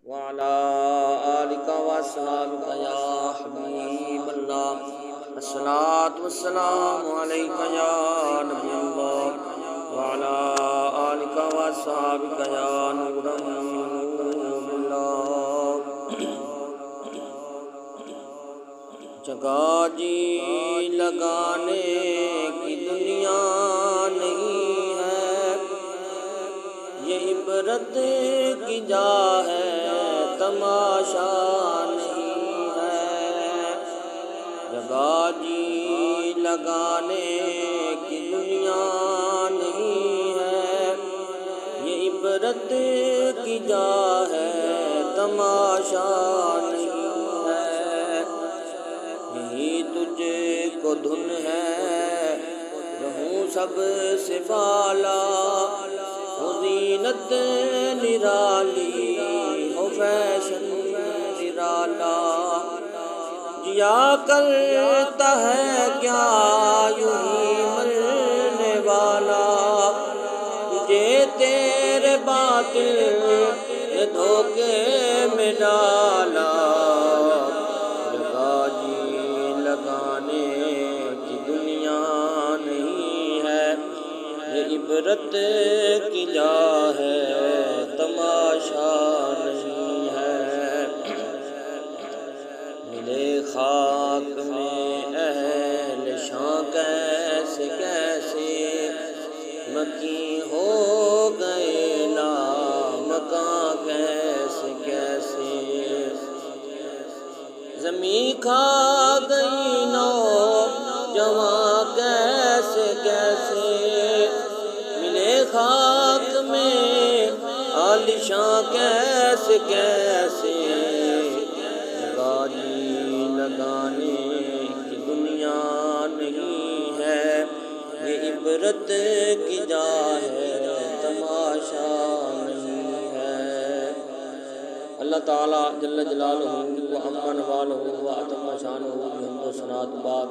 وعلى آلك وأصحابك يا حبيب الله الصلاة والسلام عليك يا نبي الله وعلى آلك وأصحابك يا نور الله جگہ جی لگانے کی دنیا نہیں ہے، یہ عبرت کی جا ہے، تماشا نہیں ہے۔ جگہ جی لگانے کی دنیا نہیں ہے، یہ عبرت کی جا ہے، تماشا نہیں ہے۔ یہی تجھ کو دھن ہے، رہوں سب سے بالا، ہو زینت نرالی، ہو فیشن نرالا۔ جیا کرتا ہے کیا یوں ہی مرنے والا، تجھے تیرے باطل نے دھوکے میں ڈالا۔ جگہ جی لگانے کی دنیا نہیں ہے، یہ عبرت کی جا ہے، تماشا نہیں ہے۔ ملے خاک میں اہل شاں کیسے کیسے، مکی ہو گئے لامکاں کیسے کیسے۔ زمین کھا گئی نوجواں کیسے کیسے، ملے خاک میں عالیشاں کیسے کیسے۔ جگہ جی لگانے کی دنیا نہیں ہے، یہ عبرت کی جا ہے، تماشا نہیں ہے۔ اللہ تعالیٰ جل جلالہ و عمن والہ و اتم شانہ بحمد و ثناء بعد،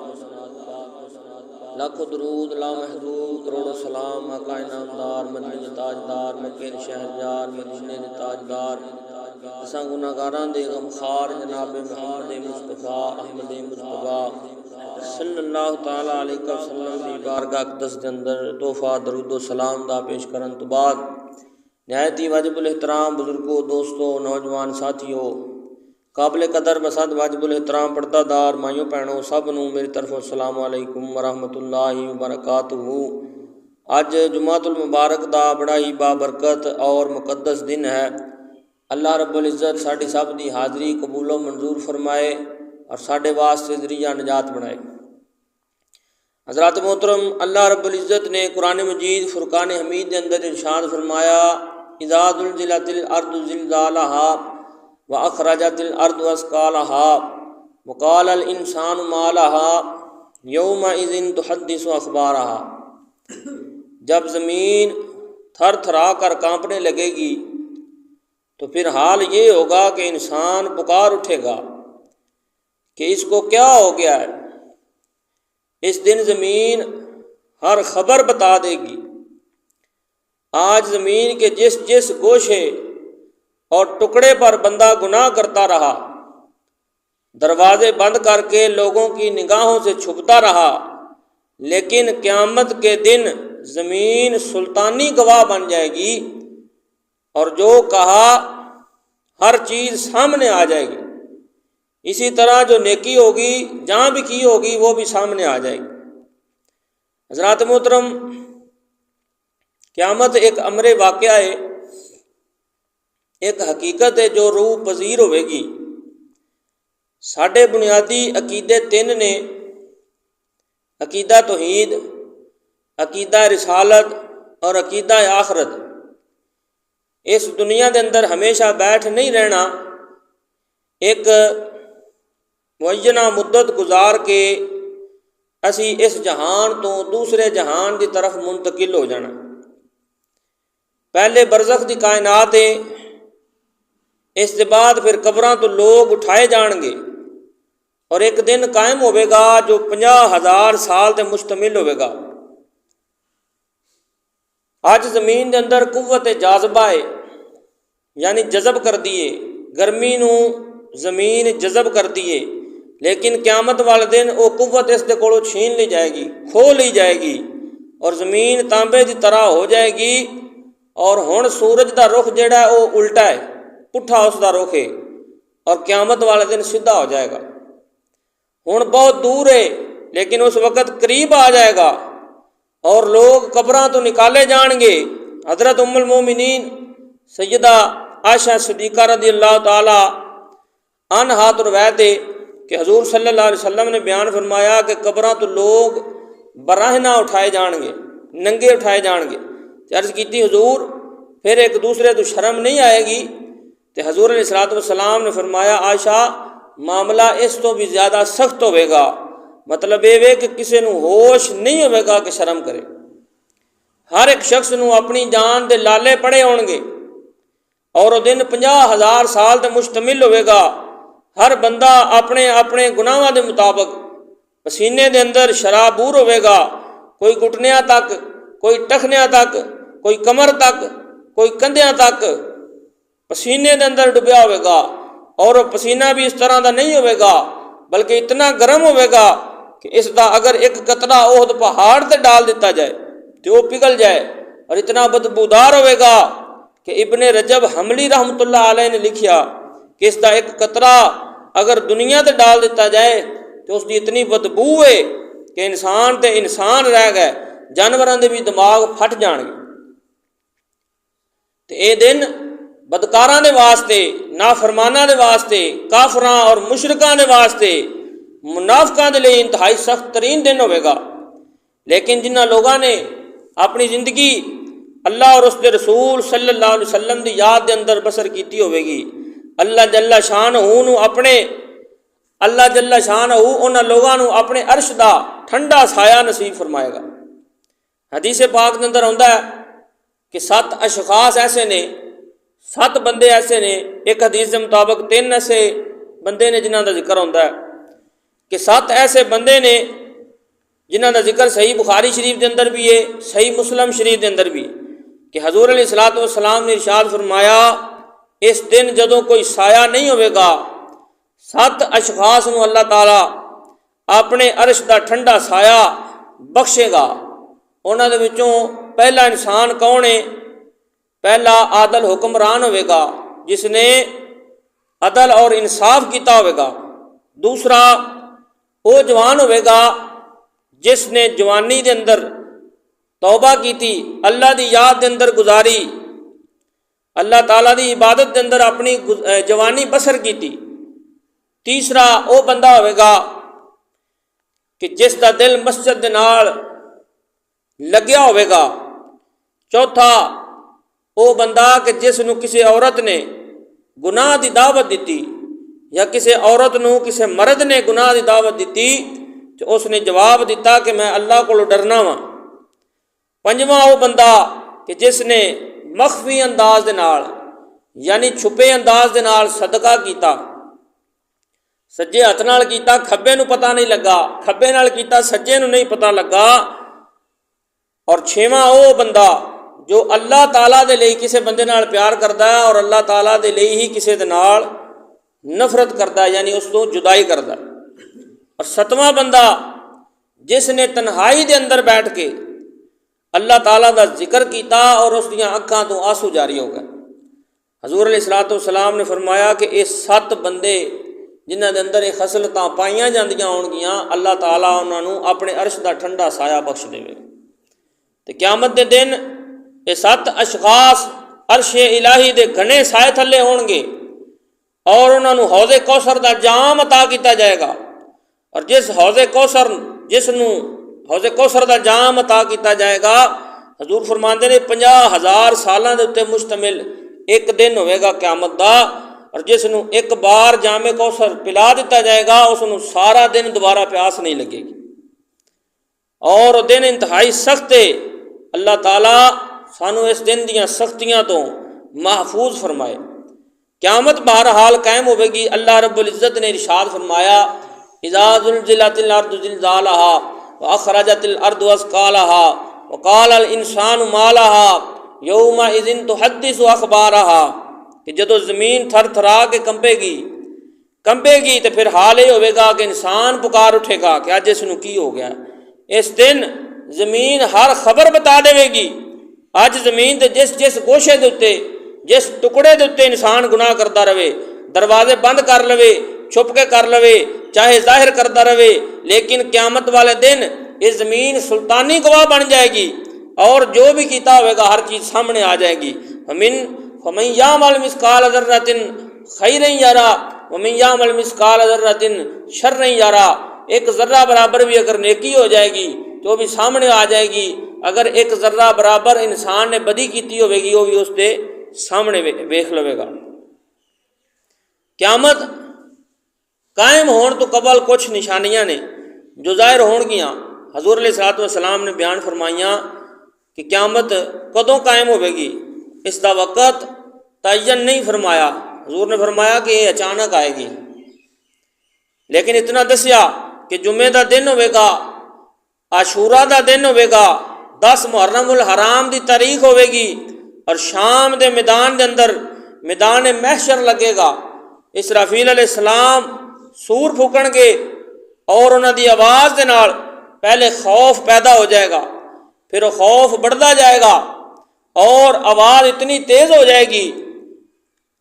لاکھوں درود لامحدود، کروڑوں سلام آقا انعامدار، مدنی تاجدار، مکے دے شہریار، مدینے دے تاجدار، اساں گناہگاراں دے غمخوار جناب محمد مصطفیٰ احمد مجتبیٰ صلی اللہ تعالیٰ علیہ وسلم دی بارگاہ اقدس دے اندر تحفہ درود و سلام دا پیش کرن تو بعد، نہایت ہی واجب الاحترام بزرگوں، دوستوں، نوجوان ساتھیوں، قابل قدر مسد واجب الاحترام پردہ دار مائیوں بہنوں، سب نوں میری طرف السلام علیکم ورحمۃ اللہ وبرکاتہ۔ اج جمعۃ المبارک دا بڑا ہی بابرکت اور مقدس دن ہے۔ اللہ رب العزت ساڈی سب دی حاضری قبول و منظور فرمائے اور ساڈے واسطے ذریعہ نجات بنائے۔ حضرات محترم، اللہ رب العزت نے قرآن مجید فرقان حمید کے اندر ارشاد فرمایا، اذا زلزلت الارض زلزالها واخرجت الارض اثقالها وقال الانسان ما لها یومئذ تحدث اخبارها۔ جب زمین تھر تھرا کر کانپنے لگے گی تو پھر حال یہ ہوگا کہ انسان پکار اٹھے گا کہ اس کو کیا ہو گیا ہے۔ اس دن زمین ہر خبر بتا دے گی۔ آج زمین کے جس جس گوشے اور ٹکڑے پر بندہ گناہ کرتا رہا، دروازے بند کر کے لوگوں کی نگاہوں سے چھپتا رہا، لیکن قیامت کے دن زمین سلطانی گواہ بن جائے گی اور جو کہا ہر چیز سامنے آ جائے گی۔ اسی طرح جو نیکی ہوگی جہاں بھی کی ہوگی وہ بھی سامنے آ جائے گی۔ حضرات محترم، قیامت ایک امر واقعہ ہے، ایک حقیقت ہے جو روح پذیر ہوئے گی۔ ساڈے بنیادی عقیدے تین نے، عقیدہ توحید، عقیدہ رسالت اور عقیدہ آخرت۔ اس دنیا دے اندر ہمیشہ بیٹھ نہیں رہنا، ایک معینہ مدت گزار کے اسی اس جہان تو دوسرے جہان دی طرف منتقل ہو جانا۔ پہلے برزخ دی کائنات ہے، اس کے بعد پھر قبراں تو لوگ اٹھائے جان گے اور ایک دن قائم ہوئے گا جو 50,000 سال تے مشتمل ہوئے گا۔ آج زمین دے اندر قوت جاذبہ ہے، یعنی جذب کر دیے، گرمی نو زمین جذب کرتی ہے، لیکن قیامت والے دن وہ قوت اس دے کولوں چھین لی جائے گی، کھو لی جائے گی، اور زمین تانبے دی طرح ہو جائے گی، اور ہن سورج دا رخ جڑا ہے وہ الٹا ہے، پٹھا اس دا رخ ہے، اور قیامت والے دن سیدھا ہو جائے گا۔ ہن بہت دور ہے لیکن اس وقت قریب آ جائے گا، اور لوگ قبراں تو نکالے جان گے۔ حضرت ام المومنین سیدہ عائشہ صدیقہ رضی اللہ تعالی عنہا تو روایت ہے کہ حضور صلی اللہ علیہ وسلم نے بیان فرمایا کہ قبراں تو لوگ براہنہ اٹھائے جان گے، ننگے اٹھائے جان گے۔ عرض کیتی حضور پھر ایک دوسرے تو شرم نہیں آئے گی؟ تو حضور علیہ الصلوۃ والسلام نے فرمایا عائشہ معاملہ اس تو بھی زیادہ سخت ہوئے گا، مطلب یہ کہ کسی نو ہوش نہیں ہوئے گا کہ شرم کرے، ہر ایک شخص نو اپنی جان دے لالے پڑے ہون گے، اور وہ دن 50,000 سال تے مشتمل ہوئے گا۔ ہر بندہ اپنے اپنے گناہاں دے مطابق پسینے دے اندر شرابور ہوئے گا، کوئی گھٹنیاں تک، کوئی ٹخنیاں تک، کوئی کمر تک، کوئی کندھیاں تک پسینے دے اندر ڈبیا ہوئے گا، اور وہ پسینہ بھی اس طرح دا نہیں ہوئے گا بلکہ اتنا گرم ہوئے گا کہ اس دا اگر ایک قطرہ احد پہاڑ تے ڈال دیتا جائے تو وہ پگھل جائے، اور اتنا بدبودار ہوئے گا کہ ابن رجب حنبلی رحمۃ اللہ علیہ نے لکھیا کہ اس دا ایک قطرہ اگر دنیا تے ڈال دیتا جائے تو اس دی اتنی بدبو ہے کہ انسان تے انسان رہ گئے، جانوراں دے بھی دماغ پھٹ جان گے۔ تے اے دن بدکاراں دے واسطے، نافرماناں دے واسطے، کافراں اور مشرکاں دے واسطے، منافقاں دے لئے انتہائی سخت ترین دن ہوئے گا۔ لیکن جنہاں لوگاں نے اپنی زندگی اللہ اور اس کے رسول صلی اللہ علیہ وسلم دی یاد دے اندر بسر کیتی ہوئے گی، اللہ جل شانہ انہاں لوگاں نو اپنے عرش دا ٹھنڈا سایہ نصیب فرمائے گا۔ حدیث پاک دے اندر آندا ہے کہ 7 اشخاص ایسے نے، 7 بندے ایسے نے، ایک حدیث کے مطابق 3 ایسے بندے نے جنہاں دا ذکر ہوتا ہے کہ 7 ایسے بندے نے جنہاں دا ذکر صحیح بخاری شریف دے اندر بھی ہے، صحیح مسلم شریف دے اندر بھی، کہ حضور علیہ الصلوۃ والسلام نے ارشاد فرمایا اس دن جدوں کوئی سایہ نہیں ہوئے گا، 7 اشخاص نو اللہ تعالی اپنے عرش دا ٹھنڈا سایہ بخشے گا۔ انہاں دے وچوں پہلا انسان کون ہے؟ پہلا عادل حکمران ہوئے گا جس نے عدل اور انصاف کیتا ہوئے گا۔ دوسرا وہ جوان ہوئے گا جس نے جوانی دے اندر توبہ کیتی، اللہ دی یاد دے اندر گزاری، اللہ تعالیٰ دی عبادت دے اندر اپنی جوانی بسر کیتی۔ تیسرا وہ بندہ ہوئے گا کہ جس دا دل مسجد دے نال لگیا ہوئے گا۔ چوتھا وہ بندہ کہ جس نو کسی عورت نے گناہ دی دعوت دیتی، یا کسی عورت نو کسی مرد نے گناہ دی دعوت دیتی تو اس نے جواب دیتا کہ میں اللہ کو ڈرنا وا۔ پنجواں وہ بندہ کہ جس نے مخفی انداز دے نال یعنی چھپے انداز دے نال صدقہ کیتا، سجے ہاتھ نال کیتا، کھبے نو پتہ نہیں لگا، کھبے نال کیتا، سجے نو نہیں پتہ لگا۔ اور چھواں وہ بندہ جو اللہ تعالیٰ دے لئی کسی بندے نال پیار کردا ہے اور اللہ تعالیٰ دے لئی ہی کسی دے نال نفرت کردا ہے، یعنی اس تو جدائی کردا ہے۔ اور 7واں بندہ جس نے تنہائی دے اندر بیٹھ کے اللہ تعالیٰ دا ذکر کیتا اور اس دیاں اکھاں تو آنسو جاری ہو گئے۔ حضور علیہ الصلوۃ والسلام نے فرمایا کہ یہ 7 بندے جنہاں دے اندر یہ خصلتاں پائیاں جاندیاں ہون گیاں، اللہ تعالیٰ انہاں نو اپنے عرش دا ٹھنڈا سایہ بخش دے گا۔ تے قیامت دے دن یہ 7 اشخاص عرش الہی دے گھنے سائے تھلے ہون گے، اور انہاں نو حوض کوثر دا جام عطا کیتا جائے گا۔ اور جس نو حوض کوثر دا جام عطا کیتا جائے گا، حضور فرماندے نے 50,000 سالاں دے اُتے مشتمل ایک دن ہوئے گا قیامت دا، اور جس نو ایک بار جام کوثر پلا دیتا جائے گا اس نو سارا دن دوبارہ پیاس نہیں لگے گی، اور دن انتہائی سخت ہے۔ اللہ تعالیٰ سانو اس دن دیاں سختیاں تو محفوظ فرمائے۔ قیامت بہرحال قائم ہوئے گی۔ اللہ رب العزت نے ارشاد فرمایا اذا زلزلت الارض زلزالها واخرجت الارض اثقالها وقال الانسان ما لها يومئذ تحدث اخبارها۔ کہ جدو زمین تھر تھرا کے کمپے گی تو پھر حال یہ ہوئے گا کہ انسان پکار اٹھے گا کہ اج اس نو کی ہو گیا۔ اس دن زمین ہر خبر بتا دے گی۔ اج زمین دے جس گوشے دے اتے، جس ٹکڑے دے اتے انسان گناہ کرتا رہے، دروازے بند کر لوے، چھپ کے کر لوے، چاہے ظاہر کرتا رہے، لیکن قیامت والے دن یہ زمین سلطانی گواہ بن جائے گی، اور جو بھی کیتا ہوئے گا ہر چیز سامنے آ جائے گی۔ فَمَن يَعْمَلْ مِثْقَالَ ذَرَّةٍ خَيْرًا يَرَهُ وَمَن يَعْمَلْ مِثْقَالَ ذَرَّةٍ شَرًّا يَرَهُ۔ ایک ذرہ برابر بھی اگر نیکی ہو جائے گی تو بھی سامنے آ جائے گی، اگر ایک ذرہ برابر انسان نے بدی کیتی ہوئے گی وہ بھی اس دے سامنے ویکھ لوے گا۔ قیامت قائم ہون تو قبل کچھ نشانیاں نے جو ظاہر ہون گیاں۔ حضور علیہ الصلوۃ والسلام نے بیان فرمائیاں کہ قیامت کدوں قائم ہوے گی، اس دا وقت تعین نہیں فرمایا۔ حضور نے فرمایا کہ یہ اچانک آئے گی، لیکن اتنا دسیا کہ جمعے دا دن ہوے گا، عاشورہ دا دن ہوے گا، 10 محرم الحرام دی تاریخ ہوے گی، اور شام دے میدان دے اندر میدان محشر لگے گا۔ اسرافیل علیہ السلام سور پھونکن گے اور انہاں دی آواز دے نال پہلے خوف پیدا ہو جائے گا، پھر وہ خوف بڑھتا جائے گا اور آواز اتنی تیز ہو جائے گی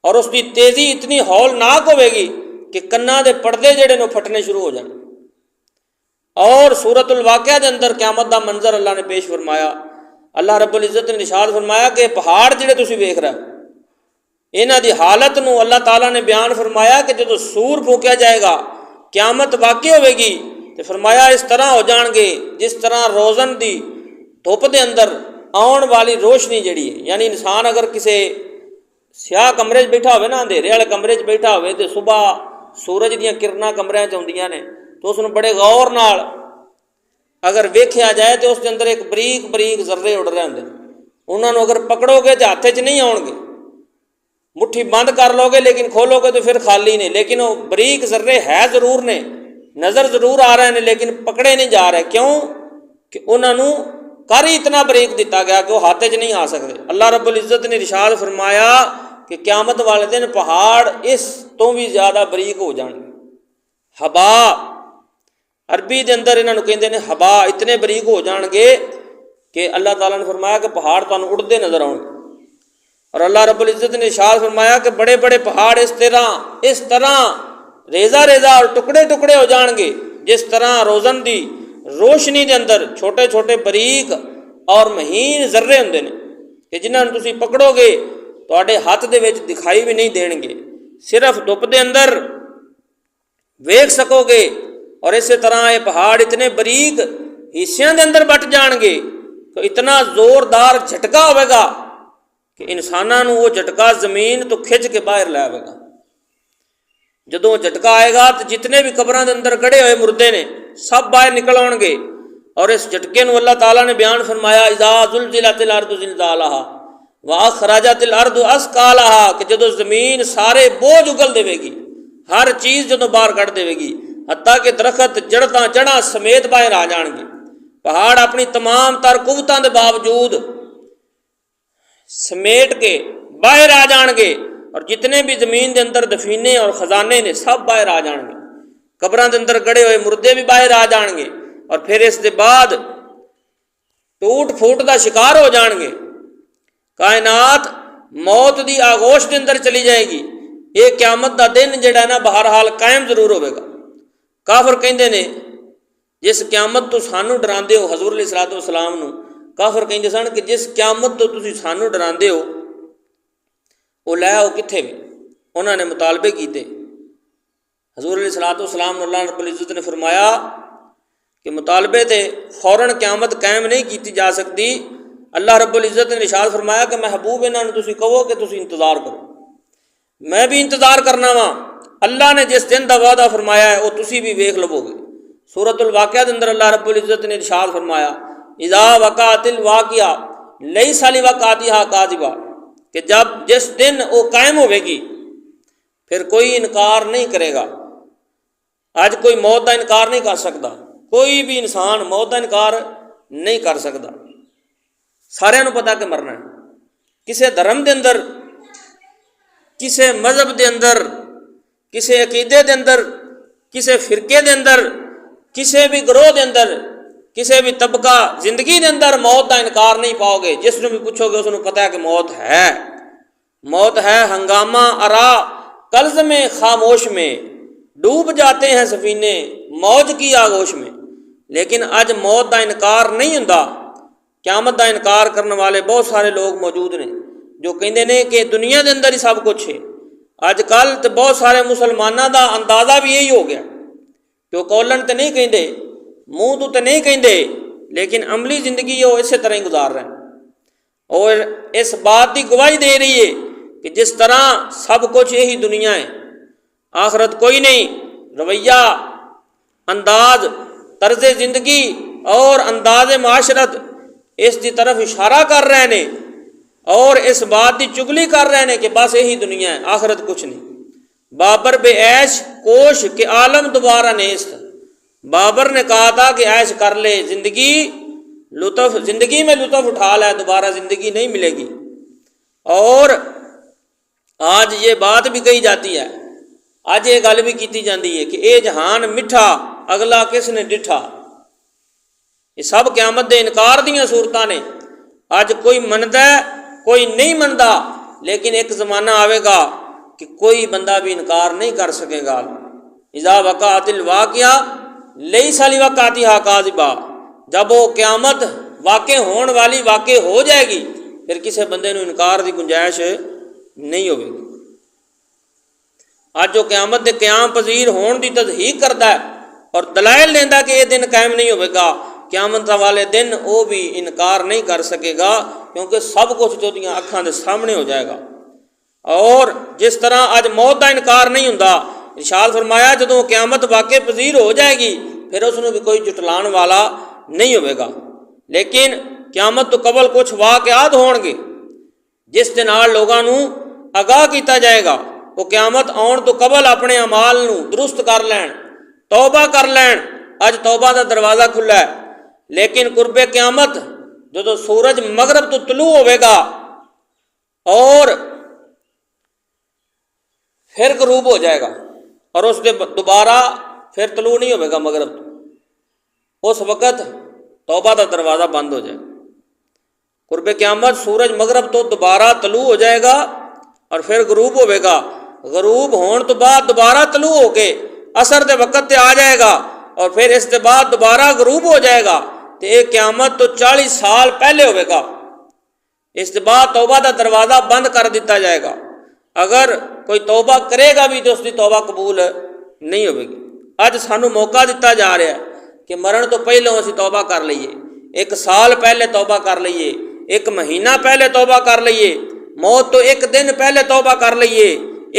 اور اس کی تیزی اتنی ہولناک ہوے گی کہ کنا دے پردے جڑے نو پھٹنے شروع ہو جائیں۔ اور سورۃ الواقعہ دے اندر قیامت دا منظر اللہ نے پیش فرمایا۔ اللہ رب العزت نے ارشاد فرمایا کہ پہاڑ جڑے تسی ویکھ رہے ہو انہاں دی حالت نو اللہ تعالیٰ نے بیان فرمایا کہ جدو سور پھونکیا جائے گا، قیامت واقع ہوے گی، تو فرمایا اس طرح ہو جان گے جس طرح روزن دی دھوپ دے اندر آن والی روشنی جڑی ہے، یعنی انسان اگر کسی سیاہ کمرے چ بیٹھا ہوئے نا، اندھیرے والے کمرے چ بیٹھا ہوئے تو صبح سورج دیاں کرناں کمرے چ آؤندیاں نے، تو اس نوں بڑے غور نال اگر ویکھیا جائے تو اس کے اندر ایک بریک بریک ذرے اڑ رہے ہوندے، انہاں نوں اگر پکڑو گے تو ہاتھ چ نہیں آؤ گے، مٹھی بند کر لو گے لیکن کھولو گے تو پھر خالی نے، لیکن وہ بریک ذرے ہے ضرور نے، نظر ضرور آ رہے ہیں لیکن پکڑے نہیں جا رہے۔ کیوں کہ انہاں نوں کر ہی اتنا بریک دیتا گیا کہ وہ ہاتھ چ نہیں آ سکتے۔ اللہ رب العزت نے ارشاد فرمایا کہ قیامت والے دن پہاڑ اس تو بھی زیادہ بریک ہو جان گے۔ ہبا عربی دے اندر انہاں نوں کہندے نے ہبا، اتنے بریک ہو جان گے کہ اللہ تعالیٰ نے فرمایا کہ پہاڑ تانوں اڑدے نظر آؤ گے۔ اور اللہ رب العزت نے ارشاد فرمایا کہ بڑے بڑے پہاڑ اس طرح ریزہ ریزہ اور ٹکڑے ٹکڑے ہو جان گے جس طرح روزن دی روشنی دے اندر چھوٹے چھوٹے بریک اور مہین ذرے ہوندے نے کہ جنہاں نوں تسی پکڑو گے تواڈے ہاتھ دے وچ دکھائی بھی نہیں دین گے، صرف دھوپ دے اندر ویکھ سکو گے۔ اور اسی طرح یہ پہاڑ اتنے بریک حصیاں دے اندر بٹ جان گے تو اتنا زوردار جھٹکا ہوئے گا کہ انساناں نوں وہ جھٹکا زمین تو کھچ کے باہر لے آئے گا۔ جدوں جھٹکا آئے گا تو جتنے بھی قبراں دے اندر گڑے ہوئے مردے نے سب باہر نکل آؤ گے۔ اور اس جھٹکے نو اللہ تعالیٰ نے بیان فرمایا اذا زلزلت الارض زلزالها واخرجت الارض اثقالها کہ جدوں زمین سارے بوجھ اگل دے گی، ہر چیز جدوں باہر کڈ دے گی، حتیٰ کہ درخت جڑاں سمیت باہر آ جان گے۔ پہاڑ اپنی تمام تر قوتاں دے باوجود سمیٹ کے باہر آ جان گے، اور جتنے بھی زمین دے اندر دفینے اور خزانے نے سب باہر آ جان گے، قبراں دے اندر گڑے ہوئے مردے بھی باہر آ جان گے، اور پھر اس دے بعد ٹوٹ پھوٹ دا شکار ہو جان گے۔ کائنات موت دی آغوش دے اندر چلی جائے گی۔ یہ قیامت دا دن جڑا ہے نا بہرحال قائم ضرور ہوئے گا۔ کافر کہندے نے جس قیامت تو سانو ڈراندے ہو، حضور علیہ الصلوۃ والسلام نو کافر کہندے سن کہ جس قیامت تو تسی سانو ڈراندے ہو وہ لے آؤ کتھے بھی؟ انہوں نے مطالبے کیتے۔ حضور علیہ الصلوۃ والسلام اللہ رب العزت نے فرمایا کہ مطالبے تے فوراً قیامت قائم نہیں کیتی جا سکتی۔ اللہ رب العزت نے ارشاد فرمایا کہ محبوب انہوں نے تسی کہو کہ تسی انتظار کرو، میں بھی انتظار کرنا وا۔ اللہ نے جس دن دا وعدہ فرمایا ہے وہ تسی بھی ویکھ لو گے۔ سورۃ الواقعہ دے اندر اللہ رب العزت نے ارشاد فرمایا اذا وقعت الواقعہ لیس لوقعتها کاذبہ کہ جس دن وہ قائم ہوے گی پھر کوئی انکار نہیں کرے گا۔ آج کوئی موت کا انکار نہیں کر سکتا، کوئی بھی انسان موت کا انکار نہیں کر سکتا، سارے نو پتا کہ مرنا ہے۔ کسے دھرم دے اندر کسی مذہب دے اندر، کسی عقیدے دے اندر، کسی فرقے دے اندر، کسی بھی گروہ دے اندر، کسی بھی طبقہ زندگی دے اندر موت کا انکار نہیں پاؤ گے۔ جس نے بھی پوچھو گے اس نے پتہ ہے کہ موت ہے، موت ہے۔ ہنگامہ آرا قلز میں خاموش میں، ڈوب جاتے ہیں سفینے موج کی آغوش میں۔ لیکن اج موت کا انکار نہیں ہوندا۔ قیامت کا انکار کرنے والے بہت سارے لوگ موجود نے جو کہندے نے کہ دنیا دے اندر ہی سب کچھ ہے۔ اج کل تو بہت سارے مسلمانوں کا اندازہ بھی یہی ہو گیا کہ وہ کولن تو نہیں کہندے، منہ تو نہیں کہندے، لیکن عملی زندگی وہ اسی طرح ہی گزار رہے ہیں، اور اس بات کی گواہی دے رہی ہے کہ جس طرح سب کچھ یہی دنیا ہے، آخرت کوئی نہیں۔ رویہ، انداز، طرز زندگی اور انداز معاشرت اس کی طرف اشارہ کر رہے ہیں اور اس بات کی چگلی کر رہے ہیں کہ بس یہی دنیا ہے، آخرت کچھ نہیں۔ بابر بے عیش کوش کہ عالم دوبارہ نیست، بابر نے کہا تھا کہ عیش کر لے، زندگی میں لطف اٹھا لے، دوبارہ زندگی نہیں ملے گی۔ اور آج یہ بات بھی کہی جاتی ہے، آج یہ گل بھی کی جاتی ہے کہ اے جہان میٹھا اگلا کس نے ڈٹھا۔ یہ سب قیامت دے انکار دیاں صورتاں نے۔ اج کوئی مندا ہے، کوئی نہیں مندا، لیکن ایک زمانہ آئے گا کہ کوئی بندہ بھی انکار نہیں کر سکے گا۔ اذا وقعت الواقعہ لیس لوقعتها کاذبہ، جب وہ قیامت واقع ہون والی واقع ہو جائے گی پھر کسی بندے نو انکار دی گنجائش نہیں ہوگی۔ آج جو قیامت دے قیام پذیر ہون دی تصدیق کرتا ہے اور دلائل دیندا کہ یہ دن قائم نہیں ہوئے گا، قیامت والے دن وہ بھی انکار نہیں کر سکے گا، کیونکہ سب کچھ جو دیاں اکھاں دے سامنے ہو جائے گا۔ اور جس طرح آج موت کا انکار نہیں ہوندا، ارشاد فرمایا جدوں قیامت واقع پذیر ہو جائے گی پھر اس نے بھی کوئی جٹلان والا نہیں ہوئے گا۔ لیکن قیامت تو قبل کچھ واقعات ہون گے جس دے نال لوگاں نو آگاہ کیتا جائے گا۔ وہ قیامت آن تو قبل اپنے اعمال نو درست کر لین، توبہ کر لین۔ اج توبہ دا دروازہ کھلا ہے، لیکن قرب قیامت جدو سورج مغرب تو طلوع ہوئے گا اور پھر غروب ہو جائے گا اور اس دے دوبارہ پھر طلوع نہیں ہوئے گا مغرب تو، اس وقت توبہ دا دروازہ بند ہو جائے گا۔ قرب قیامت سورج مغرب تو دوبارہ طلوع ہو جائے گا اور پھر غروب ہوئے گا۔ غروب ہون تو بعد دوبارہ طلوع ہو کے عصر دے وقت تے آ جائے گا اور پھر اس کے بعد دوبارہ غروب ہو جائے گا۔ تو یہ قیامت تو 40 سال پہلے ہوئے گا۔ اس کے بعد توبہ دا دروازہ بند کر دیتا جائے گا۔ اگر کوئی توبہ کرے گا بھی تو اس کی توبہ قبول نہیں ہوئے گی۔ اج سانو موقع دیتا جا رہا ہے کہ مرن تو پہلوں اسی توبہ کر لئیے، 1 سال پہلے توبہ کر لئیے، 1 مہینہ پہلے توبہ کر لئیے، موت تو 1 دن پہلے توبہ کر لئیے،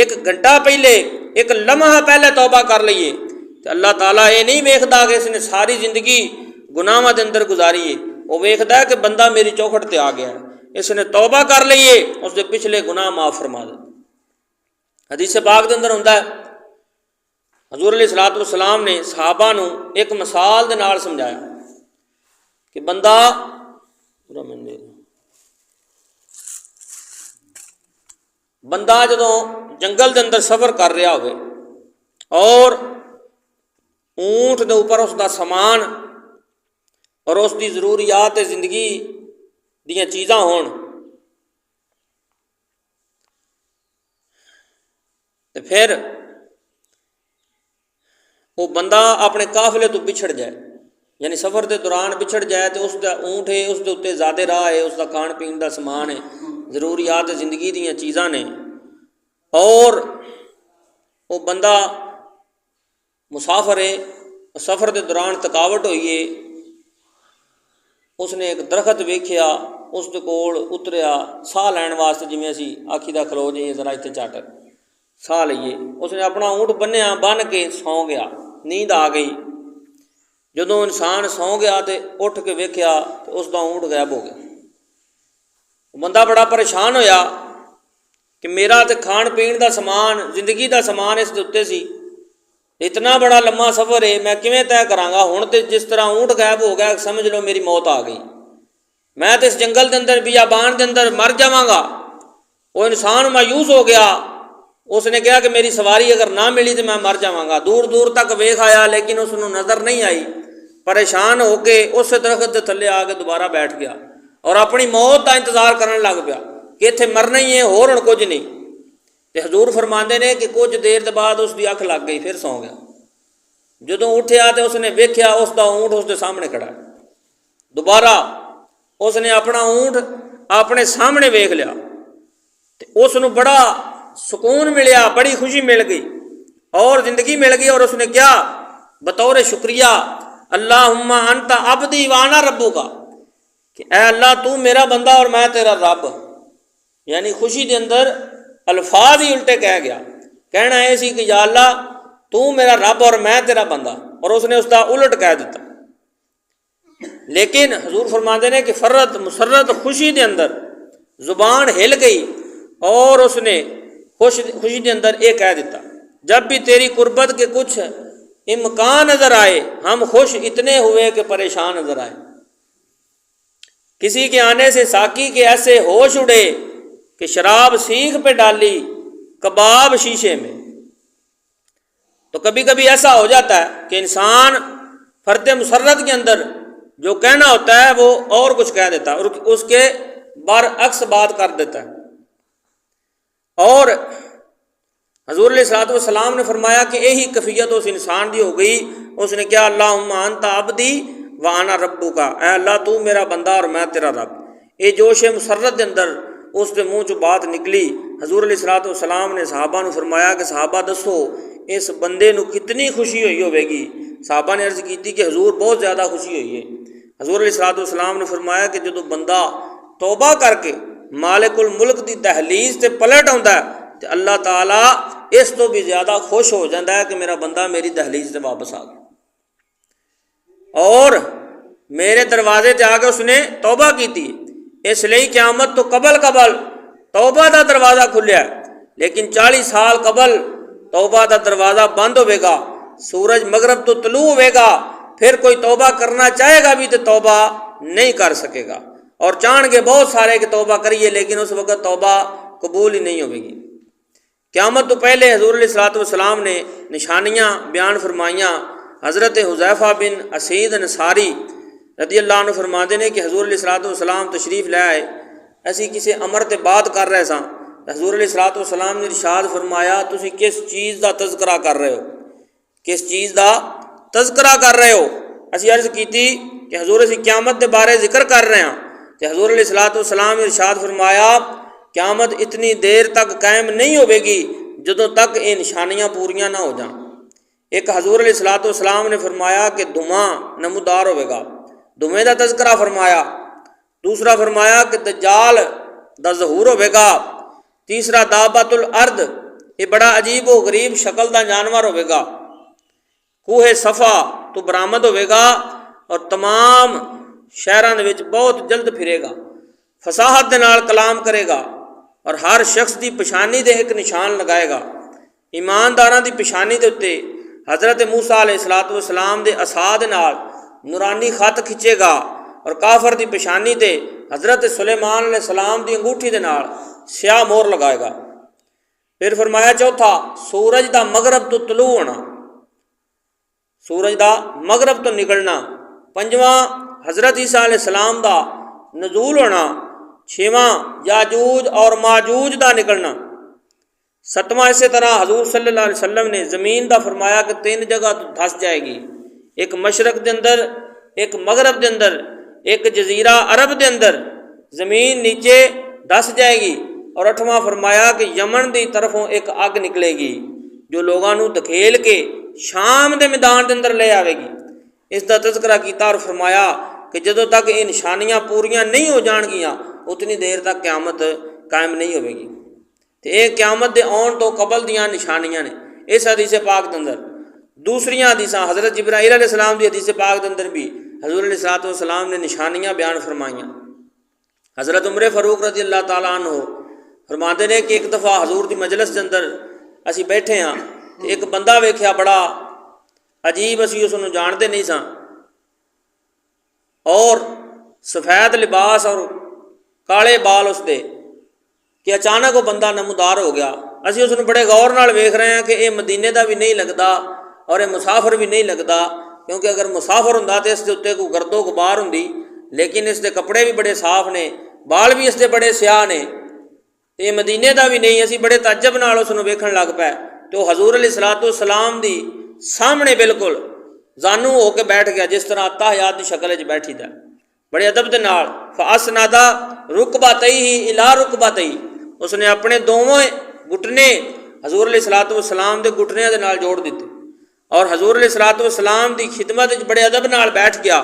1 گھنٹہ پہلے، 1 لمحہ پہلے توبہ کر لئیے۔ تو اللہ تعالیٰ یہ نہیں ویکھدا کہ اس نے ساری زندگی گناہاں دے اندر گزاری ہے، وہ ویکھدا ہے کہ بندہ میری چوکھٹ تے آ گیا ہے، اس نے توبہ کر لئیے، اس دے پچھلے گناہ معاف فرما دے۔ حدیث پاک دے اندر ہوندا ہے حضور علیہ الصلوۃ والسلام نے صحابہ نو ایک مثال دے نال سمجھایا کہ بندہ جدوں جنگل دے اندر سفر کر رہا ہوئے اور اونٹ دے اوپر اس دا سامان اور اس دی ضروریات زندگی دیاں چیزاں ہون، تو پھر وہ بندہ اپنے قافلے تو بچھڑ جائے، یعنی سفر کے دوران بچھڑ جائے تو اس کا اونٹ ہے، اس کے اتنے زیادہ راہ ہے، اس کا کھان پین کا سامان ہے، ضروریات زندگی دیاں چیزاں نے، اور وہ بندہ مسافر ہے، سفر کے دوران تھکاوٹ ہوئی ہے، اس نے ایک درخت ویکھیا، اس دے کول اتریا ساہ لین واسطے، جویں اسی آکھی دا کھلو جائیے ذرا اتنے چٹ ساہ لئیے، اس نے اپنا اونٹ بنیا، بن کے سو گیا، نیند آ گئی۔ جدوں انسان سو گیا تو اٹھ کے ویکھیا تو اس دا اونٹ غائب ہو گیا۔ بندہ بڑا پریشان ہویا کہ میرا تے کھان پین دا سامان، زندگی دا سامان اس دے اتنے سی، اتنا بڑا لمبا سفر ہے، میں کیویں طے کراں گا؟ ہن تے جس طرح اونٹ غائب ہو گیا سمجھ لو میری موت آ گئی، میں تے اس جنگل دے اندر بیابان دے اندر مر جاواں گا۔ وہ انسان مایوس ہو گیا اس نے کہا کہ میری سواری اگر نہ ملی تو میں مر جاواں گا۔ دور دور تک ویکھ آیا لیکن اس نوں نظر نہیں آئی، پریشان ہو کے اس درخت کے تھلے آ کے دوبارہ بیٹھ گیا اور اپنی موت کا انتظار کرنے لگ پیا کہ اتنے مرنا ہی ہے، ہور ہن کچھ نہیں۔ تو حضور فرماندے نے کہ کچھ دیر کے بعد اس کی اکھ لگ گئی، پھر سو گیا۔ جدوں اٹھیا تو اس نے ویکھیا اس کا اونٹ اس کے سامنے کھڑا ہے۔ دوبارہ اس نے اپنا اونٹ اپنے سامنے ویکھ لیا تو اس نوں بڑا سکون ملیا، بڑی خوشی مل گئی اور زندگی مل گئی۔ اور اس نے کیا بطور شکریہ اللہم انت عبدی وانا ربک، کہ اے اللہ تو میرا بندہ اور میں تیرا رب۔ یعنی خوشی دے اندر الفاظ ہی الٹے کہہ گیا، کہنا یہ سی کہ یا اللہ تو میرا رب اور میں تیرا بندہ، اور اس نے اس کا الٹ کہہ دیتا۔ لیکن حضور فرماندے نے کہ فرت مسرت خوشی دے اندر زبان ہل گئی اور اس نے خوشی دے اندر یہ کہہ دیتا، جب بھی تیری قربت کے کچھ امکان نظر آئے ہم خوش اتنے ہوئے کہ پریشان نظر آئے۔ کسی کے آنے سے ساقی کے ایسے ہوش اڑے کہ شراب سیخ پہ ڈالی کباب شیشے میں۔ تو کبھی کبھی ایسا ہو جاتا ہے کہ انسان فرد مسرت کے اندر جو کہنا ہوتا ہے وہ اور کچھ کہہ دیتا ہے اور اس کے برعکس بات کر دیتا ہے۔ اور حضور علیہ الصلوۃ والسلام نے فرمایا کہ یہی کیفیت اس انسان کی ہو گئی۔ اس نے کیا اللہم انت عبدی وانا ربک، اے اللہ تو میرا بندہ اور میں تیرا رب۔ یہ جوش مسرت کے اندر اس کے منہ چ بات نکلی۔ حضور علیہ الصلوۃ والسلام نے صحابہ نے فرمایا کہ صحابہ دسو اس بندے نو کتنی خوشی ہوئی ہوے گی۔ صحابہ نے عرض کی کہ حضور بہت زیادہ خوشی ہوئی ہے۔ حضور علیہ الصلوۃ والسلام نے فرمایا کہ جدو بندہ توبہ کر کے مالک الملک دی دہلیز تے پلٹ آتا ہے تو اللہ تعالیٰ اس تو بھی زیادہ خوش ہو جاتا ہے کہ میرا بندہ میری دہلیز سے واپس آ گیا اور میرے دروازے تے آ کے اس نے توبہ کی تھی۔ اس لیے قیامت تو قبل توبہ دا دروازہ کھلیا ہے، لیکن 40 سال قبل توبہ دا دروازہ بند ہوئے گا، سورج مغرب تو طلوع ہوئے گا، پھر کوئی توبہ کرنا چاہے گا بھی تو توبہ نہیں کر سکے گا، اور چاہن گے بہت سارے کہ توبہ کریے لیکن اس وقت توبہ قبول ہی نہیں ہوئے گی۔ قیامت تو پہلے حضور علیہ الصلوۃ والسلام نے نشانیاں بیان فرمائیاں۔ حضرت حذیفہ بن اسید انصاری رضی اللہ عنہ فرماتے ہیں کہ حضور علیہ الصلوۃ والسلام تشریف لے آئے، اسی کسی امر تے بات کر رہے ساں، حضور علیہ الصلوۃ والسلام نے ارشاد فرمایا تسی کس چیز دا تذکرہ کر رہے ہو، کس چیز دا تذکرہ کر رہے ہو؟ اسی عرض کیتی کہ حضور اسی قیامت کے بارے ذکر کر رہے ہیں، کہ حضور علیہ الصلوۃ والسلام نے ارشاد فرمایا قیامت اتنی دیر تک قائم نہیں ہوے گی جدوں تک یہ نشانیاں پوریاں نہ ہو جائیں۔ ایک حضور علیہ الصلوۃ والسلام نے فرمایا کہ دھواں نمودار ہوے گا، دھویں دا تذکرہ فرمایا۔ دوسرا فرمایا کہ دجال دا ظہور ہوے گا۔ تیسرا دابۃ الارض، یہ بڑا عجیب و غریب شکل دا جانور ہوے گا۔ کوہ صفا تو برآمد ہوے گا اور تمام شہراں دے وچ بہت جلد پھرے گا، فصاحت دے نال کلام کرے گا اور ہر شخص دی پچھانی دے ایک نشان لگائے گا۔ ایمانداراں دی پچھانی دے اتے حضرت موسیٰ علیہ السلام دے عصا دے نال نورانی خط کھچے گا، اور کافر دی پچھانی تے حضرت سلیمان علیہ السلام دی انگوٹھی دے نال سیاہ مور لگائے گا۔ پھر فرمایا چوتھا سورج دا مغرب تو طلوع ہونا، سورج دا مغرب تو نکلنا۔ پنجواں حضرت عیسیٰ علیہ السلام دا نزول ہونا۔ چھواں یاجوج اور ماجوج دا نکلنا۔ ستواں اسی طرح حضور صلی اللہ علیہ وسلم نے زمین دا فرمایا کہ 3 جگہ تو دھس جائے گی، ایک مشرق دے اندر، ایک مغرب دے اندر، ایک جزیرہ عرب دے اندر زمین نیچے دھس جائے گی۔ اور 8واں فرمایا کہ یمن دی طرفوں ایک اگ نکلے گی جو لوگاں نو دھکیل کے شام دے میدان دے اندر لے آوے گی۔ اس دا تذکرہ کیتا اور فرمایا کہ جدوں تک یہ نشانیاں پوریاں نہیں ہو جان گیاں اتنی دیر تک قیامت قائم نہیں ہوے گی۔ تو یہ قیامت دے آن تو قبل دیاں نشانیاں نے۔ اس حدیث پاک دے اندر دوسریاں حدیثاں حضرت جبرائیل علیہ السلام دی حدیث پاک دے اندر بھی حضور علیہ الصلوۃ والسلام نے نشانیاں بیان فرمائیاں۔ حضرت عمر فاروق رضی اللہ تعالیٰ عنہ فرماتے ہیں کہ ایک دفعہ حضور دی مجلس دے اندر اسی بیٹھے ہاں، ایک بندہ ویکھیا بڑا عجیب، اسی اس نوں جانتے نہیں ساں، اور سفید لباس اور کالے بال اس دے، کہ اچانک وہ بندہ نمودار ہو گیا۔ ਅਸੀਂ ਉਸ ਨੂੰ ਬੜੇ ਗੌਰ ਨਾਲ ਵੇਖ ਰਹੇ ਹਾਂ ਕਿ ਇਹ ਮਦੀਨੇ ਦਾ ਵੀ ਨਹੀਂ ਲੱਗਦਾ ਔਰ ਇਹ ਮੁਸਾਫਰ ਵੀ ਨਹੀਂ ਲੱਗਦਾ, ਕਿਉਂਕਿ ਅਗਰ ਮੁਸਾਫਰ ਹੁੰਦਾ ਤਾਂ ਇਸ ਦੇ ਉੱਤੇ ਕੋਈ ਗਰਦੋ ਗੁਬਾਰ ਹੁੰਦੀ, ਲੇਕਿਨ ਇਸ ਦੇ ਕੱਪੜੇ ਵੀ ਬੜੇ ਸਾਫ਼ ਨੇ, ਬਾਲ ਵੀ ਇਸ ਦੇ ਬੜੇ ਸਿਆਹ ਨੇ, ਇਹ ਮਦੀਨੇ ਦਾ ਵੀ ਨਹੀਂ। ਅਸੀਂ ਬੜੇ ਤਾਜਬ ਨਾਲ ਉਸ ਨੂੰ ਵੇਖਣ ਲੱਗ ਪਏ ਤੇ ਉਹ ਹਜ਼ੂਰ ਅਲੈਹਿਸਸਲਾਤੁ ਵਸਸਲਾਮ ਦੀ ਸਾਹਮਣੇ ਬਿਲਕੁਲ ਜ਼ਾਨੂ ਹੋ ਕੇ ਬੈਠ ਗਿਆ, ਜਿਸ ਤਰ੍ਹਾਂ ਅਤਾਹਿਯਾਤ ਦੀ ਸ਼ਕਲ 'ਚ ਬੈਠੀਦਾ, ਬੜੇ ਅਦਬ ਦੇ ਨਾਲ। ਫਅਸਨਦਾ ਰੁਕਬਤੈਹਿ ਇਲਾ ਰੁਕਬਤੈਹਿ, ਉਸਨੇ ਆਪਣੇ ਦੋਵੇਂ ਘੁਟਨੇ ਹਜ਼ੂਰ ਅਲੈਹਿਸਸਲਾਤੁ ਵਸਸਲਾਮ ਦੇ ਘੁਟਨਿਆਂ ਦੇ ਨਾਲ ਜੋੜ ਦਿੱਤੇ ਔਰ ਹਜ਼ੂਰ ਅਲੈਹਿਸਸਲਾਤੁ ਵਸਸਲਾਮ ਦੀ ਖਿਦਮਤ 'ਚ ਬੜੇ ਅਦਬ ਨਾਲ ਬੈਠ ਗਿਆ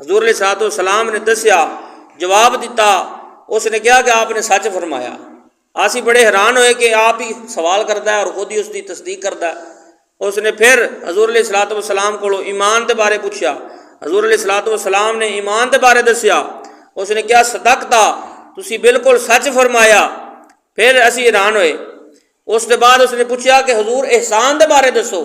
ਹਜ਼ੂਰ ਅਲੈਹਿਸਸਲਾਤੁ ਵਸਸਲਾਮ ਨੇ ਦੱਸਿਆ, ਜਵਾਬ ਦਿੱਤਾ। ਉਸ ਨੇ ਕਿਹਾ ਕਿ آپ نے ਸੱਚ ਫਰਮਾਇਆ। ਅਸੀਂ ਬੜੇ ਹੈਰਾਨ ਹੋਏ ਕਿ ਆਪ ਹੀ ਸਵਾਲ ਕਰਦਾ ਹੈ ਔਰ ਖੁਦ ਹੀ ਉਸ ਦੀ ਤਸਦੀਕ ਕਰਦਾ ਹੈ। ਉਸ ਨੇ ਫਿਰ ਹਜ਼ੂਰ ਅਲੈਹਿਸਸਲਾਤੁ ਵਸਸਲਾਮ ਕੋਲੋਂ ਈਮਾਨ ਦੇ ਬਾਰੇ ਪੁੱਛਿਆ। ਹਜ਼ੂਰ ਅਲੈਹਿਸਸਲਾਤੁ ਵਸਸਲਾਮ ਨੇ ਈਮਾਨ ਦੇ ਬਾਰੇ ਦੱਸਿਆ। ਉਸ ਨੇ ਕਿਹਾ ਸਦਕਤਾ, ਤੁਸੀਂ ਬਿਲਕੁਲ ਸੱਚ ਫਰਮਾਇਆ। ਫਿਰ ਅਸੀਂ ਹੈਰਾਨ ਹੋਏ। ਉਸ ਤੋਂ ਬਾਅਦ ਉਸ ਨੇ ਪੁੱਛਿਆ ਕਿ ਹਜ਼ੂਰ ਇਹਸਾਨ ਦੇ ਬਾਰੇ ਦੱਸੋ,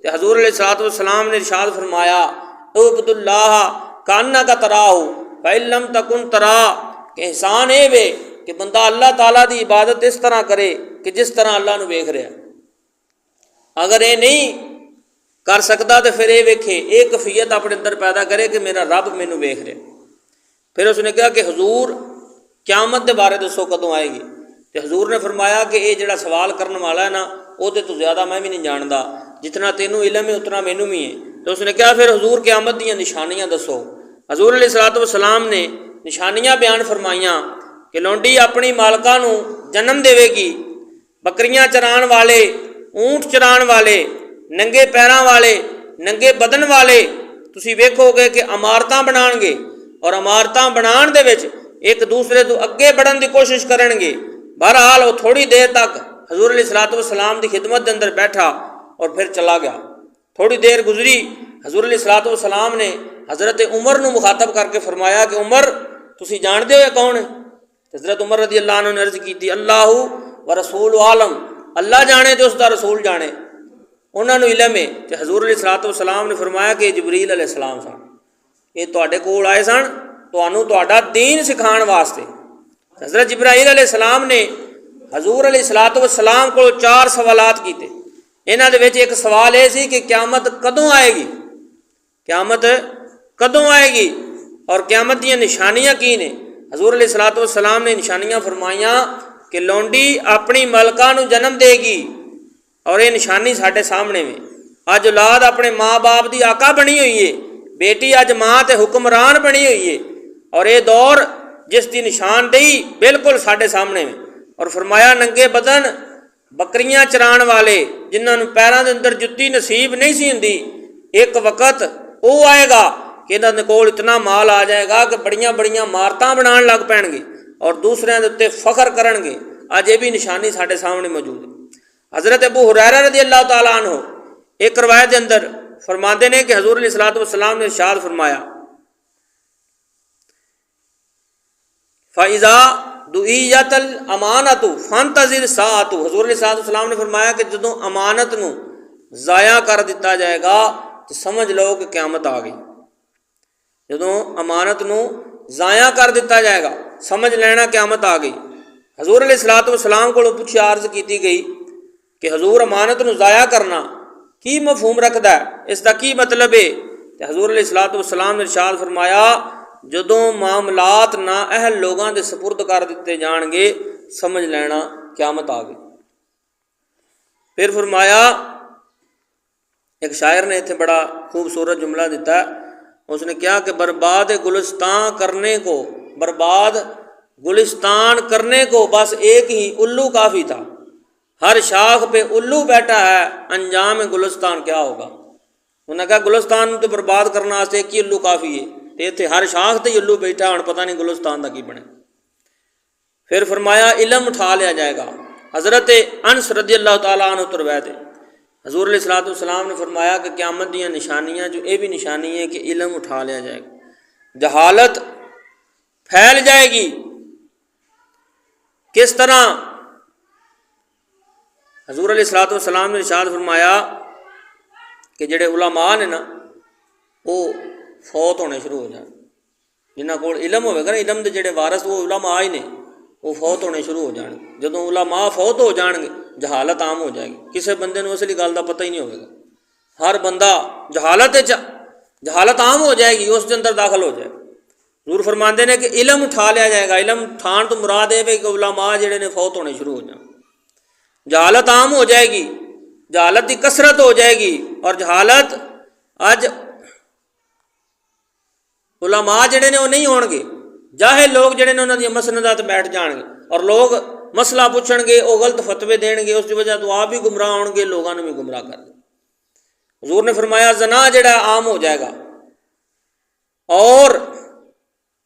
تو حضور علیہ الصلوۃ والسلام نے ارشاد فرمایا اعبد اللہ کانک تراہ فإن لم تکن تراہ، کہ احسان یہ وے کہ بندہ اللہ تعالیٰ دی عبادت اس طرح کرے کہ جس طرح اللہ نو ویکھ رہا۔ اگر یہ نہیں کر سکتا تو پھر یہ ویکھے، ایک کیفیت اپنے اندر پیدا کرے کہ میرا رب مینو ویکھ رہا۔ پھر اس نے کہا کہ حضور قیامت دے بارے دسو کدوں آئے گی؟ تو حضور نے فرمایا کہ یہ جڑا سوال کرنے والا ہے نا، وہ تو زیادہ میں بھی نہیں جانتا، جتنا تینوں علم ہے اتنا مینوں بھی ہے۔ تو اس نے کہا پھر حضور قیامت دیا نشانیاں دسو۔ حضور علیہ الصلوۃ والسلام نے نشانیاں بیان فرمائیاں کہ لونڈی اپنی مالکہ نو جنم دے گی، بکریاں چران والے، اونٹ چران والے، ننگے پیراں والے، ننگے بدن والے تسی ویکھو گے کہ عمارتاں بنان گے، اور عمارتاں بنان دے وچ ایک دوسرے تو اگے بڑھن دی کوشش کرن گے۔ بہرحال وہ تھوڑی دیر تک حضور علیہ الصلوۃ والسلام دی خدمت دے اندر بیٹھا اور پھر چلا گیا۔ تھوڑی دیر گزری، حضور علیہ الصلوۃ والسلام نے حضرت عمر نو مخاطب کر کے فرمایا کہ عمر تسی جانتے ہو یہ کون ہے؟ حضرت عمر رضی اللہ عنہ نے عرض کی تھی اللہ و رسول عالم، اللہ جانے تو اس دا رسول جانے، انہوں نے علم ہے۔ کہ حضور علیہ الصلوۃ والسلام نے فرمایا کہ جبریل علیہ السلام سن، یہ تواڈے کول آئے سن تانوں تہاڈا دین سکھان واسطے۔ حضرت جبرائیل علیہ السلام نے حضور علیہ الصلوۃ والسلام کو 4 سوالات کیتے۔ انہاں دے وچ ایک سوال یہ سی کہ قیامت کدوں آئے گی، قیامت کدوں آئے گی اور قیامت دیا نشانیاں کی نے؟ حضور علیہ الصلوۃ والسلام نے نشانیاں فرمائیاں کہ لونڈی اپنی ملکہ نو جنم دے گی، اور یہ نشانی ساڈے سامنے میں۔ اج اولاد اپنے ماں باپ دی آقا بنی ہوئی ہے، بیٹی اج ماں تے حکمران بنی ہوئی ہے، اور یہ دور جس دی نشاندہی بالکل ساڈے سامنے میں۔ اور فرمایا ننگے بدن بکریاں چران والے جنہاں نوں پیراں دے اندر جُتی نصیب نہیں سی ہوندی، ایک وقت وہ آئے گا کہ انہاں دے کول اتنا مال آ جائے گا کہ بڑیاں بڑیاں عمارتاں بنان لگ پین گے اور دوسرے دے اتے فخر کرن گے۔ اج یہ بھی نشانی ساڈے سامنے موجود ہے۔ حضرت ابو ہریرہ رضی اللہ تعالیٰ عنہ ایک روایت دے اندر فرماندے نے کہ حضور علیہ الصلوۃ والسلام نے ارشاد فرمایا فَإِذَا دُعِيَّتِ الْأَمَانَةُ فَانْتَظِرْ السَّاعَةَ، حضور علیہ الصلوۃ والسلام نے فرمایا کہ جدوں امانت نو ضائع کر دتا جائے گا تو سمجھ لو کہ قیامت آ گئی۔ جدوں امانت نو ضائع کر دتا جائے گا سمجھ لینا قیامت آ گئی۔ حضور علیہ الصلوۃ والسلام کو پوچھا، عرض کی گئی کہ حضور امانت نو ضائع کرنا کی مفہوم رکھدا ہے، اس دا کی مطلب ہے؟ تو حضور علیہ الصلوۃ والسلام نے ارشاد فرمایا جدوں معاملات نا اہل لوگاں دے سپرد کر دیتے جان گے سمجھ لینا قیامت آ گئی۔ پھر فرمایا، ایک شاعر نے اتنے بڑا خوبصورت جملہ دیتا ہے، اس نے کیا کہ برباد گلستان کرنے کو، برباد گلستان کرنے کو بس ایک ہی الو کافی تھا، ہر شاخ پہ الو بیٹھا ہے انجام گلستان کیا ہوگا۔ انہوں نے کہا گلستان تو برباد کرنا واسطے ایک ہی الو کافی ہے، تے اتنے ہر شاخ تے الو بیٹھا، ہن پتہ نہیں گلستان دا کی بنے۔ پھر فرمایا علم اٹھا لیا جائے گا۔ حضرت انس رضی اللہ تعالیٰ عنہ روایت ہے، حضور علیہ الصلوۃ والسلام نے فرمایا کہ قیامت دیاں نشانیاں جو یہ بھی نشانی ہے کہ علم اٹھا لیا جائے گا، جہالت پھیل جائے گی۔ کس طرح؟ حضور علیہ الصلوۃ والسلام نے ارشاد فرمایا کہ جڑے علماء نے نا وہ فوت ہونے شروع ہو جان، جنہاں کول علم ہوئے گا نا، علم دے جڑے وارث وہ علماء ہی نے، وہ فوت ہونے شروع ہو جان گے۔ جدوں علماء فوت ہو جان گے جہالت عام ہو جائے گی، کسے بندے نوں اصلی گل دا پتہ ہی نہیں ہوئے گا، ہر بندہ جہالت عام ہو جائے گی، اس دے اندر داخل ہو جائے گا۔ حضور فرماندے نے کہ علم اٹھا لیا جائے گا، علم اٹھان تو مراد ہے کہ علماء جڑے نے فوت ہونے شروع ہو جائیں، جہالت عام ہو جائے گی، جہالت دی کثرت ہو جائے گی۔ اور جہالت اج علماء جڑے نے وہ نہیں ہون گے، جاہل لوگ جڑے نے انہاں دی مسندات بیٹھ جان گے، اور لوگ مسئلہ پوچھن گے، وہ غلط فتوے دین گے، اس کی وجہ تو آپ بھی گمراہ ہون گے، لوگاں نے بھی گمراہ کر دیں۔ حضور نے فرمایا زنا جڑا عام ہو جائے گا، اور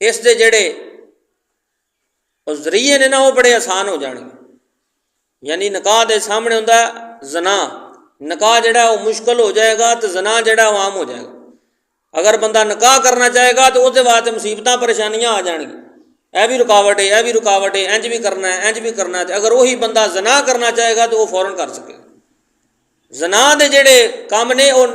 اس دے جڑے ذریعے نے نا وہ بڑے آسان ہو جان گے، یعنی نکاح دے سامنے ہوندا ہے زنا، نکاح جڑا وہ مشکل ہو جائے گا، تو زنا جڑا وہ عام ہو جائے گا۔ اگر بندہ نکاح کرنا چاہے گا تو اس دے واسطے مصیبتاں پریشانیاں آ جان گی، اے بھی رکاوٹ ہے، اے بھی رکاوٹ ہے، انج بھی کرنا ہے، انج بھی کرنا ہے۔ اگر وہی بندہ زنا کرنا چاہے گا تو وہ فوراً کر سکے گا۔ زنا دے جڑے کام نے وہ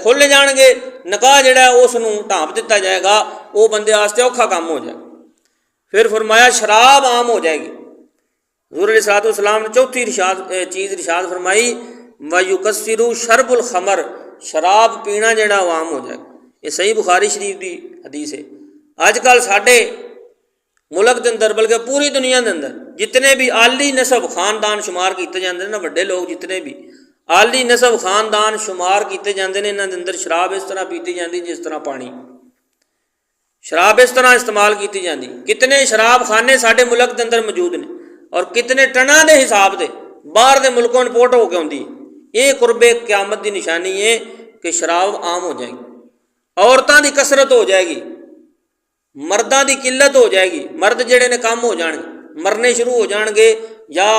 کھولے جان گے، نکاح جڑا ہے اس نوں ڈھانپ دیتا جائے گا، وہ بندے واسطے اوکھا کام ہو جائے گا۔ پھر فرمایا شراب عام ہو جائے گی۔ حضور علیہ الصلوۃ والسلام نے چوتھی چیز ارشاد فرمائی، وَيُكَسِّرُ شَرْبُ الْخَمْرِ، شراب پینا جڑا وہ عام ہو جائے گا۔ یہ صحیح بخاری شریف دی حدیث ہے۔ اج کل ساڈے ملک دے اندر بلکہ پوری دنیا دے اندر جتنے بھی عالی نسب خاندان شمار کیتے جاندے ہیں نا، وڈے لوگ جتنے بھی عالی نسب خاندان شمار کیتے جاندے ہیں، انہاں دے اندر شراب اس طرح پیتی جاندی جس طرح پانی، شراب اس طرح استعمال کیتی جاندی۔ کتنے شراب خانے ساڈے ملک دے اندر موجود نے، اور کتنے ٹنا دے حساب دے باہر دے ملکوں امپورٹ ہو کے آندی۔ یہ قرب قیامت دی نشانی ہے کہ شراب عام ہو جائے گی، عورتاں دی کثرت ہو جائے گی، مرداں دی قلت ہو جائے گی، مرد جڑے نے کم ہو جان گے، مرنے شروع ہو جان گے، یا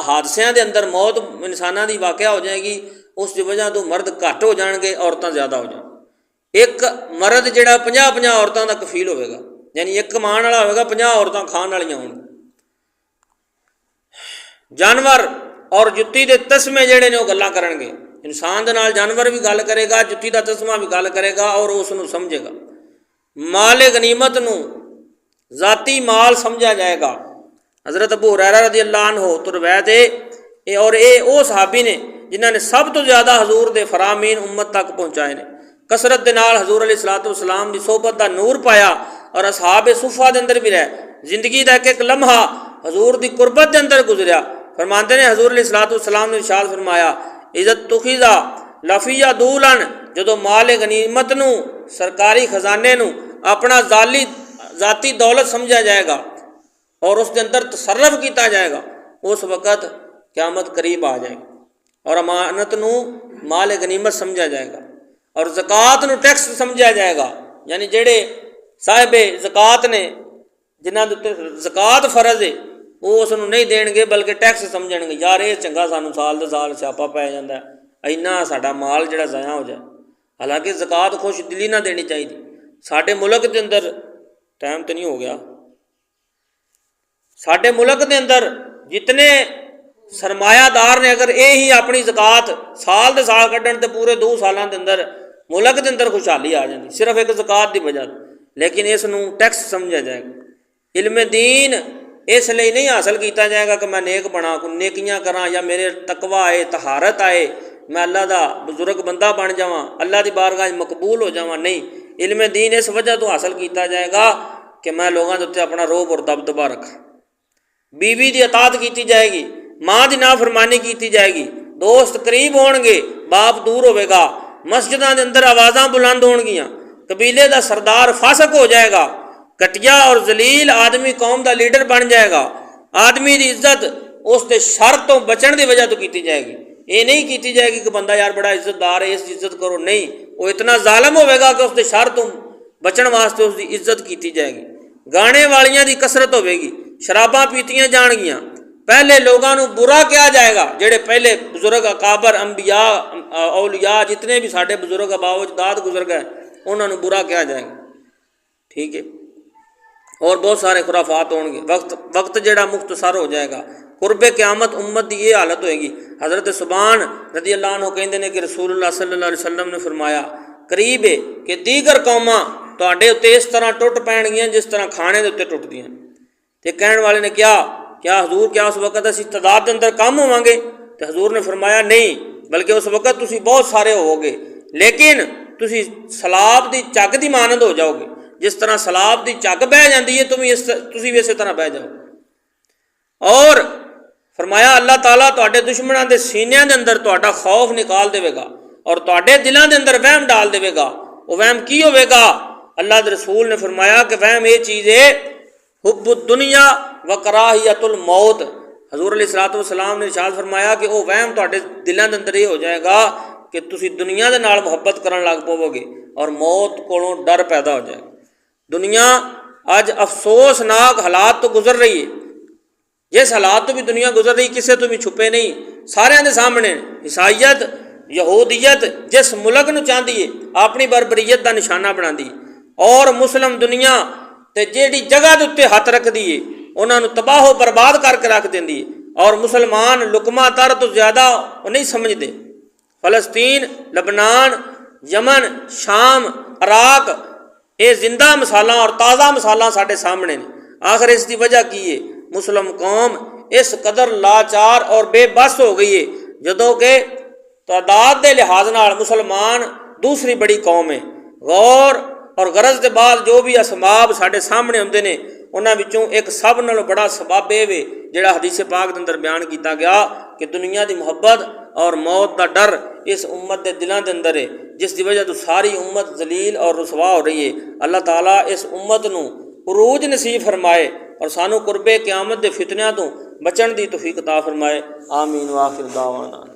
حادثیاں دے اندر موت انساناں دی واقعہ ہو جائے گی، اس دی وجہ تو مرد گھٹ ہو جان گے، عورتاں زیادہ ہو جان گے۔ ایک مرد جڑا 50 عورتاں دا کفیل ہوئے گا، یعنی ایک کمان والا ہوئے گا، 50 عورتاں کھان والیاں ہون گی۔ جانور اور جتی دے تسمے جڑے نے وہ گلاں کرن گے، انسان دے نال جانور بھی گل کرے گا، جتی دا تسمہ بھی گل کرے گا، اور اس نو سمجھے گا۔ مال غنیمت نو ذاتی مال سمجھا جائے گا۔ حضرت ابو ہریرہ رضی اللہ عنہ تو روایت ہے، اور اے او صحابی نے جنہاں نے سب تو زیادہ حضور دے فرامین امت تک پہنچائے نے، کثرت دے نال حضور علیہ الصلوۃ والسلام دی صحبت دا نور پایا، اور اصحاب صفہ دے اندر بھی رہے، زندگی دا ایک لمحہ حضور دی قربت دے اندر گزریا۔ فرماندے نے حضور علیہ الصلوۃ والسلام نے ارشاد فرمایا، عزت تخیزا لفیہ دولن، جدو مال غنیمت نو سرکاری خزانے نو اپنا ذاتی دولت سمجھا جائے گا اور اس کے اندر تصرف کیتا جائے گا، اس وقت قیامت قریب آ جائے گی۔ اور امانت نو مال غنیمت سمجھا جائے گا، اور زکوٰۃ نو ٹیکس سمجھا جائے گا، یعنی جڑے صاحب زکوٰۃ نے جنہاں دے زکوٰۃ فرض ہے وہ اس نو نہیں دین گے بلکہ ٹیکس سمجھن گے، یار یہ چنگا سانو سال دے سال سیاپا پی جاندا ہے، اینا ساڈا مال جڑا ضائع ہو جائے۔ حالانکہ زکوٰۃ خوش دلی نہ دینی چاہیے۔ ساڈے ملک دے اندر ٹائم تو نہیں ہو گیا، ساڈے ملک دے اندر جتنے سرمایہ دار نے اگر یہ ہی اپنی زکوٰۃ سال دے سال کڈن تے پورے 2 سالاں دے اندر ملک دے اندر خوشحالی آ جاندی، صرف ایک زکوٰۃ دی وجہ۔ لیکن اس نو ٹیکس سمجھا جائے گا۔ علم دین اس لیے نہیں حاصل کیتا جائے گا کہ میں نیک بنا، نیکیاں کراں، یا میرے تقوی آئے، طہارت آئے، میں اللہ دا بزرگ بندہ بن جاواں، اللہ دی بارگاہ مقبول ہو جاواں۔ نہیں، علم دین اس وجہ تو حاصل کیتا جائے گا کہ میں لوگاں دے تے اپنا روب اور دبدبہ رکھاں، بیوی دی اطاعت کیتی جائے گی، ماں دی نافرمانی کیتی جائے گی، دوست قریب ہون گے، باپ دور ہوئے گا، مسجداں دے اندر آوازاں بلند ہون گیاں، قبیلے دا سردار فاسق ہو جائے گا، کٹیا اور ذلیل آدمی قوم دا لیڈر بن جائے گا، آدمی دی عزت اس دے شر تو بچن دی وجہ تو کیتی جائے گی۔ یہ نہیں کیتی جائے گی کہ بندہ یار بڑا عزت دار ہے اس کی عزت کرو، نہیں، وہ اتنا ظالم ہوئے گا کہ اس دے شر تو بچن واسطے اس دی عزت کیتی جائے گی۔ گانے والیاں دی کثرت ہوئے گی، شراباں پیتیاں جان گیاں، پہلے لوگاں نو برا کیا جائے گا، جڑے پہلے بزرگ اکابر انبیاء اولیاء جتنے بھی ساڈے بزرگ آباء و اجداد گزر گئے انہاں نو برا کیا جائے گا، ٹھیک ہے، اور بہت سارے خرافات ہون گے، وقت جڑا مختصر ہو جائے گا۔ قرب قیامت امت دی یہ حالت ہوئے گی۔ حضرت سبحان رضی اللہ عنہ کہندے نے کہ رسول اللہ صلی اللہ علیہ وسلم نے فرمایا، قریب ہے کہ دیگر قوماں ਤੁਹਾਡੇ ਉੱਤੇ ਇਸ ਤਰ੍ਹਾਂ ਟੁੱਟ ਪੈਣਗੀਆਂ ਜਿਸ ਤਰ੍ਹਾਂ ਖਾਣੇ ਦੇ ਉੱਤੇ ਟੁੱਟਦੀਆਂ। ਤੇ ਕਹਿਣ ਵਾਲੇ ਨੇ ਕਿਹਾ ਕਿਆ ਹਜ਼ੂਰ, ਕਿਆ ਉਸ ਵਕਤ ਅਸੀਂ ਤਾਦਾਦ ਦੇ ਅੰਦਰ ਕਮ ਹੋਵਾਂਗੇ? ਤੇ ਹਜ਼ੂਰ ਨੇ ਫਰਮਾਇਆ ਨਹੀਂ, ਬਲਕਿ ਉਸ ਵਕਤ ਤੁਸੀਂ ਬਹੁਤ ਸਾਰੇ ਹੋਵੋਗੇ, ਲੇਕਿਨ ਤੁਸੀਂ ਸਲਾਬ ਦੀ ਝੱਗ ਦੀ ਮਾਨੰਦ ਹੋ ਜਾਓਗੇ। ਜਿਸ ਤਰ੍ਹਾਂ ਸਲਾਬ ਦੀ ਝੱਗ ਬਹਿ ਜਾਂਦੀ ਹੈ ਤੁਸੀਂ ਵੀ ਇਸੇ ਤਰ੍ਹਾਂ ਬਹਿ ਜਾਓ। ਔਰ ਫਰਮਾਇਆ ਅੱਲਾਹ ਤਾਲਾ ਤੁਹਾਡੇ ਦੁਸ਼ਮਣਾਂ ਦੇ ਸੀਨਿਆਂ ਦੇ ਅੰਦਰ ਤੁਹਾਡਾ ਖੌਫ ਨਿਕਾਲ ਦੇਵੇਗਾ ਔਰ ਤੁਹਾਡੇ ਦਿਲਾਂ ਦੇ ਅੰਦਰ ਵਹਿਮ ਡਾਲ ਦੇਵੇਗਾ। ਉਹ ਵਹਿਮ ਕੀ ਹੋਵੇਗਾ? اللہ کے رسول نے فرمایا کہ وہم یہ چیز ہے حب الدنیا و کراہیت الموت۔ حضور علیہ الصلوۃ والسلام نے ارشاد فرمایا کہ وہ وہم تواڈے دلاں دے اندر یہ ہو جائے گا کہ تسی دنیا دے نال محبت کرن لگ پو گے اور موت کولوں ڈر پیدا ہو جائے گا۔ دنیا اج افسوسناک حالات تو گزر رہی ہے، جس حالات تو بھی دنیا گزر رہی کسے تو بھی چھپے نہیں، سارے دے سامنے۔ عیسائیت یہودیت جس ملک نو چاہتی ہے اپنی بربریت دا نشانہ بناندی ہے، اور مسلم دنیا تے جیڑی جگہ دے اتنے ہاتھ رکھ دیے انہاں نو تباہ و برباد کر کے رکھ دیندی ہے، اور مسلمان لقمہ تر تو زیادہ وہ نہیں سمجھتے۔ فلسطین، لبنان، یمن، شام، عراق، یہ زندہ مثالاں اور تازہ مثالاں ساڈے سامنے نے۔ آخر اس کی وجہ کی ہے؟ مسلم قوم اس قدر لاچار اور بے بس ہو گئی ہے، جدوں کہ تعداد دے لحاظ نال مسلمان دوسری بڑی قوم ہے۔ غور اور غرض کے بعد جو بھی اسباب ساڈے سامنے ہوندے نے انہاں وچوں ایک سب نالوں بڑا سبب اے وے جڑا حدیث پاک دے اندر بیان کیتا گیا کہ دنیا دی محبت اور موت دا ڈر اس امت دے دلاں دے اندر ہے، جس دی وجہ تو ساری امت ذلیل اور رسوا ہو رہی ہے۔ اللہ تعالیٰ اس امت نو عروج نصیب فرمائے اور سانو قرب قیامت دے فتنیاں تو بچن دی توفیق عطا فرمائے۔ آمین وآخر دعوانا۔